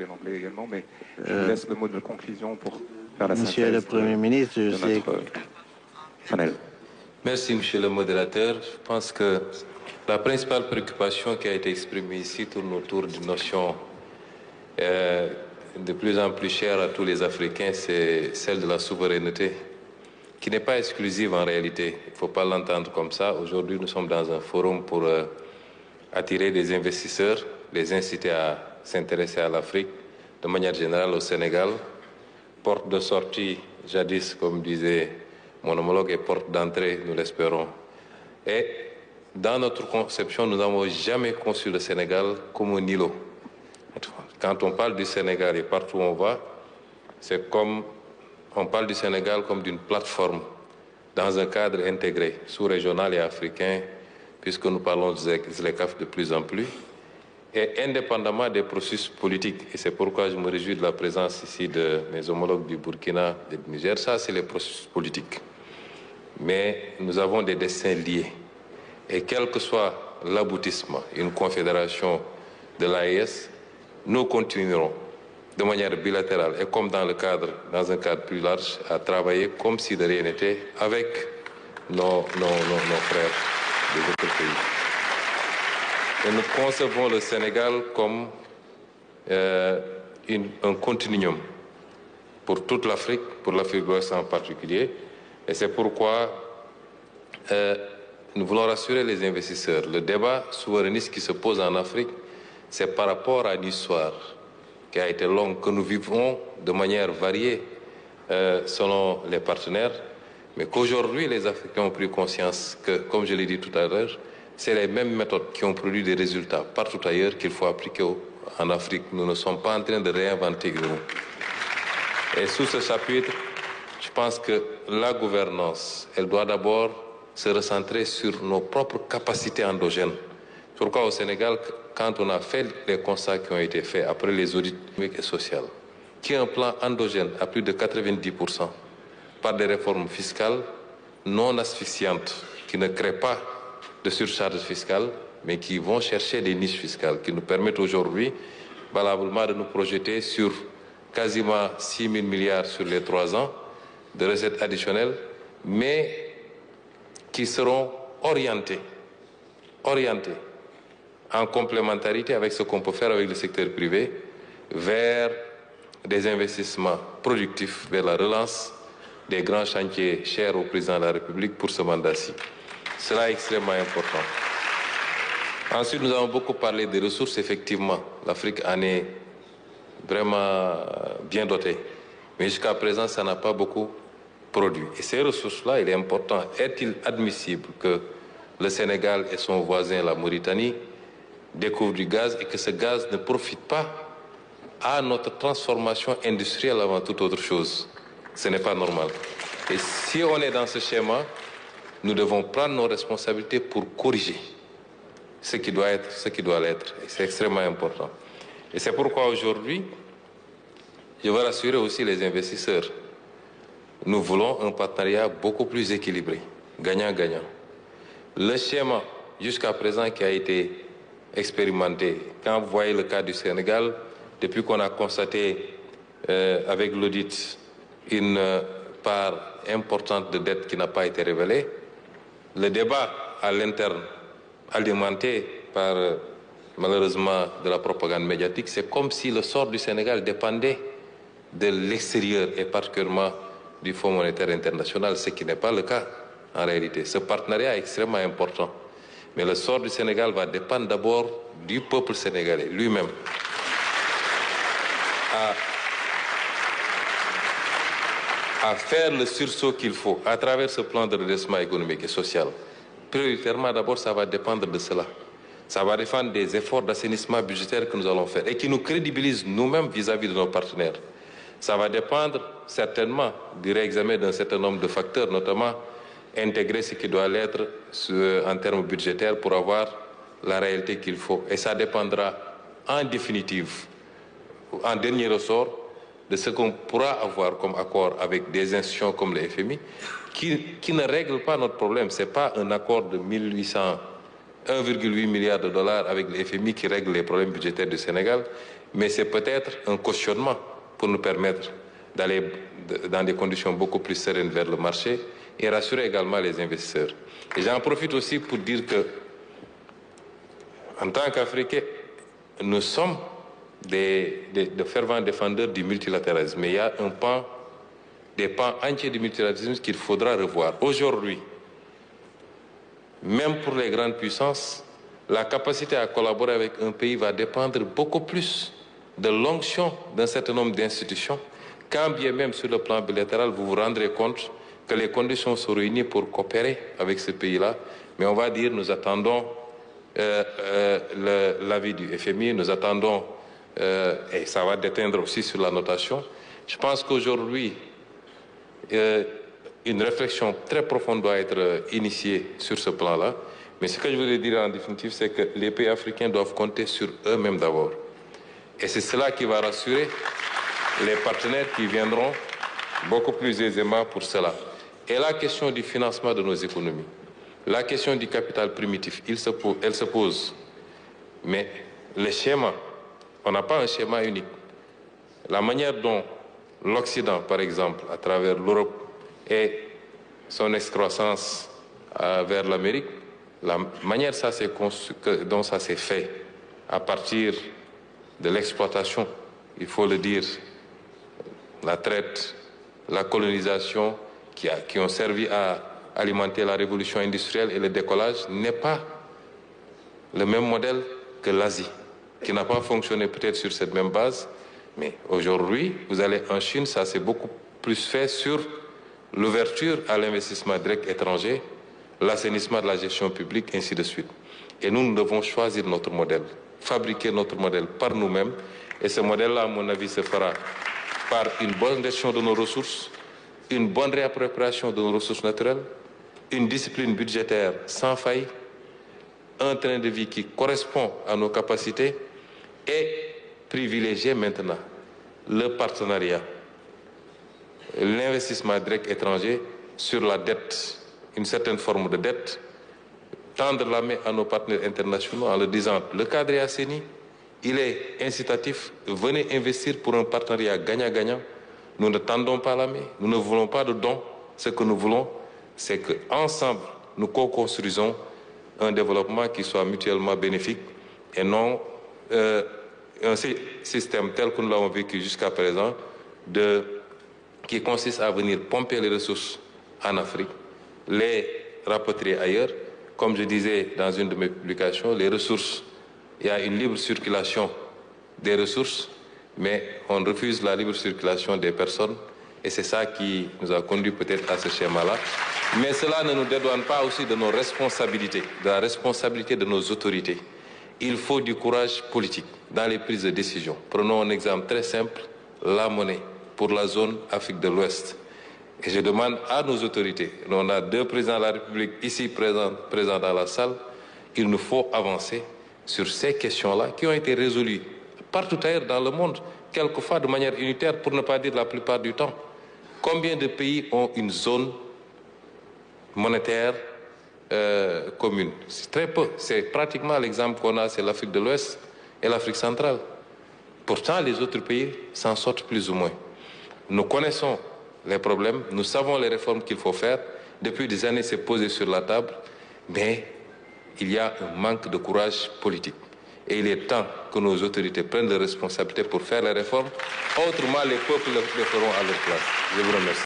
l'anglais également, mais je vous laisse le mot de conclusion pour faire la synthèse. Monsieur le Premier ministre, je sais que... Panel. Merci, Monsieur le modérateur. Je pense que la principale préoccupation qui a été exprimée ici tourne autour d'une notion de plus en plus chère à tous les Africains, c'est celle de la souveraineté, qui n'est pas exclusive en réalité. Il ne faut pas l'entendre comme ça. Aujourd'hui, nous sommes dans un forum pour attirer des investisseurs, les inciter à s'intéresser à l'Afrique, de manière générale au Sénégal. Porte de sortie, jadis, comme disait mon homologue, et porte d'entrée, nous l'espérons. Et dans notre conception, nous n'avons jamais conçu le Sénégal comme un îlot. Quand on parle du Sénégal et partout où on va, c'est comme on parle du Sénégal comme d'une plateforme dans un cadre intégré, sous-régional et africain, puisque nous parlons de ZLECAf de plus en plus, et indépendamment des processus politiques. Et c'est pourquoi je me réjouis de la présence ici de mes homologues du Burkina et du Niger. Ça, c'est les processus politiques. Mais nous avons des destins liés. Et quel que soit l'aboutissement, une confédération de l'AES, nous continuerons de manière bilatérale et comme dans un cadre plus large, à travailler comme si de rien n'était avec nos frères des autres pays. Et nous concevons le Sénégal comme un continuum pour toute l'Afrique, pour l'Afrique de l'Ouest en particulier. Et c'est pourquoi nous voulons rassurer les investisseurs. Le débat souverainiste qui se pose en Afrique, c'est par rapport à une histoire qui a été longue, que nous vivons de manière variée selon les partenaires, mais qu'aujourd'hui les Africains ont pris conscience que, comme je l'ai dit tout à l'heure, c'est les mêmes méthodes qui ont produit des résultats partout ailleurs qu'il faut appliquer en Afrique. Nous ne sommes pas en train de réinventer nous. Et sous ce chapitre, je pense que la gouvernance, elle doit d'abord se recentrer sur nos propres capacités endogènes. Pourquoi au Sénégal, quand on a fait les constats qui ont été faits après les audits économiques et sociaux, qui est un plan endogène à plus de 90%, par des réformes fiscales non asphyxiantes, qui ne créent pas de surcharge fiscale, mais qui vont chercher des niches fiscales, qui nous permettent aujourd'hui, valablement, de nous projeter sur quasiment 6 000 milliards sur les 3 ans de recettes additionnelles, mais qui seront orientés en complémentarité avec ce qu'on peut faire avec le secteur privé, vers des investissements productifs, vers la relance des grands chantiers chers au président de la République pour ce mandat-ci. Cela est extrêmement important. Ensuite, nous avons beaucoup parlé des ressources. Effectivement, l'Afrique en est vraiment bien dotée. Mais jusqu'à présent, ça n'a pas beaucoup produit. Et ces ressources-là, il est important. Est-il admissible que le Sénégal et son voisin, la Mauritanie, découvrent du gaz et que ce gaz ne profite pas à notre transformation industrielle avant toute autre chose? Ce n'est pas normal. Et si on est dans ce schéma, nous devons prendre nos responsabilités pour corriger ce qui doit être, ce qui doit l'être. Et c'est extrêmement important. Et c'est pourquoi aujourd'hui, je veux rassurer aussi les investisseurs. Nous voulons un partenariat beaucoup plus équilibré, gagnant-gagnant. Le schéma jusqu'à présent qui a été expérimenté, quand vous voyez le cas du Sénégal, depuis qu'on a constaté avec l'audit une part importante de dette qui n'a pas été révélée, le débat à l'interne, alimenté par malheureusement de la propagande médiatique, c'est comme si le sort du Sénégal dépendait de l'extérieur et particulièrement du Fonds monétaire international, ce qui n'est pas le cas en réalité. Ce partenariat est extrêmement important. Mais le sort du Sénégal va dépendre d'abord du peuple sénégalais lui-même. À faire le sursaut qu'il faut à travers ce plan de redressement économique et social. Prioritairement, d'abord, ça va dépendre de cela. Ça va dépendre des efforts d'assainissement budgétaire que nous allons faire et qui nous crédibilisent nous-mêmes vis-à-vis de nos partenaires. Ça va dépendre certainement du réexamen d'un certain nombre de facteurs, notamment intégrer ce qui doit l'être en termes budgétaires pour avoir la réalité qu'il faut. Et ça dépendra en définitive, en dernier ressort, de ce qu'on pourra avoir comme accord avec des institutions comme le FMI, qui ne règlent pas notre problème. Ce n'est pas un accord de 1,8 milliard de dollars avec le FMI qui règle les problèmes budgétaires du Sénégal. mais c'est peut-être un cautionnement pour nous permettre d'aller dans des conditions beaucoup plus sereines vers le marché et rassurer également les investisseurs. Et j'en profite aussi pour dire que, en tant qu'Africains, nous sommes de fervents défendeurs du multilatéralisme, mais il y a des pans entiers du multilatéralisme qu'il faudra revoir. Aujourd'hui, même pour les grandes puissances, la capacité à collaborer avec un pays va dépendre beaucoup plus de l'onction d'un certain nombre d'institutions, quand bien même sur le plan bilatéral, vous vous rendrez compte que les conditions sont réunies pour coopérer avec ce pays-là. Mais on va dire, nous attendons l'avis du FMI, nous attendons, et ça va déteindre aussi sur la notation. Je pense qu'aujourd'hui, une réflexion très profonde doit être initiée sur ce plan-là. Mais ce que je voudrais dire en définitive, c'est que les pays africains doivent compter sur eux-mêmes d'abord. Et c'est cela qui va rassurer les partenaires qui viendront beaucoup plus aisément pour cela. Et la question du financement de nos économies, la question du capital primitif, elle se pose. Mais le schéma, on n'a pas un schéma unique. La manière dont l'Occident, par exemple, à travers l'Europe et son excroissance vers l'Amérique, la manière dont ça s'est fait à partir de l'exploitation, il faut le dire, la traite, la colonisation, qui ont servi à alimenter la révolution industrielle et le décollage, n'est pas le même modèle que l'Asie, qui n'a pas fonctionné peut-être sur cette même base. Mais aujourd'hui, vous allez en Chine, ça s'est beaucoup plus fait sur l'ouverture à l'investissement direct étranger, l'assainissement de la gestion publique, ainsi de suite. Et nous devons choisir notre modèle, fabriquer notre modèle par nous-mêmes. Et ce modèle-là, à mon avis, se fera par une bonne gestion de nos ressources, une bonne réappropriation de nos ressources naturelles, une discipline budgétaire sans faille, un train de vie qui correspond à nos capacités et privilégier maintenant le partenariat, l'investissement direct étranger sur la dette, une certaine forme de dette, tendre la main à nos partenaires internationaux en leur disant le cadre est assaini, il est incitatif, venez investir pour un partenariat gagnant-gagnant. Nous ne tendons pas la main, nous ne voulons pas de dons. Ce que nous voulons, c'est qu'ensemble, nous co-construisons un développement qui soit mutuellement bénéfique et non un système tel que nous l'avons vécu jusqu'à présent, qui consiste à venir pomper les ressources en Afrique, les rapatrier ailleurs. Comme je disais dans une de mes publications, les ressources, il y a une libre circulation des ressources, mais on refuse la libre circulation des personnes. Et c'est ça qui nous a conduit peut-être à ce schéma-là. Mais cela ne nous dédouane pas aussi de nos responsabilités, de la responsabilité de nos autorités. Il faut du courage politique dans les prises de décision. Prenons un exemple très simple, la monnaie pour la zone Afrique de l'Ouest. Et je demande à nos autorités, on a 2 présidents de la République ici présents dans la salle, il nous faut avancer sur ces questions-là qui ont été résolues partout ailleurs dans le monde, quelquefois de manière unitaire, pour ne pas dire la plupart du temps. Combien de pays ont une zone monétaire commune? C'est très peu. C'est pratiquement l'exemple qu'on a, c'est l'Afrique de l'Ouest et l'Afrique centrale. Pourtant, les autres pays s'en sortent plus ou moins. Nous connaissons les problèmes, nous savons les réformes qu'il faut faire. Depuis des années, c'est posé sur la table, mais il y a un manque de courage politique. Et il est temps que nos autorités prennent leurs responsabilités pour faire les réformes. Autrement, les peuples les feront à leur place. Je vous remercie.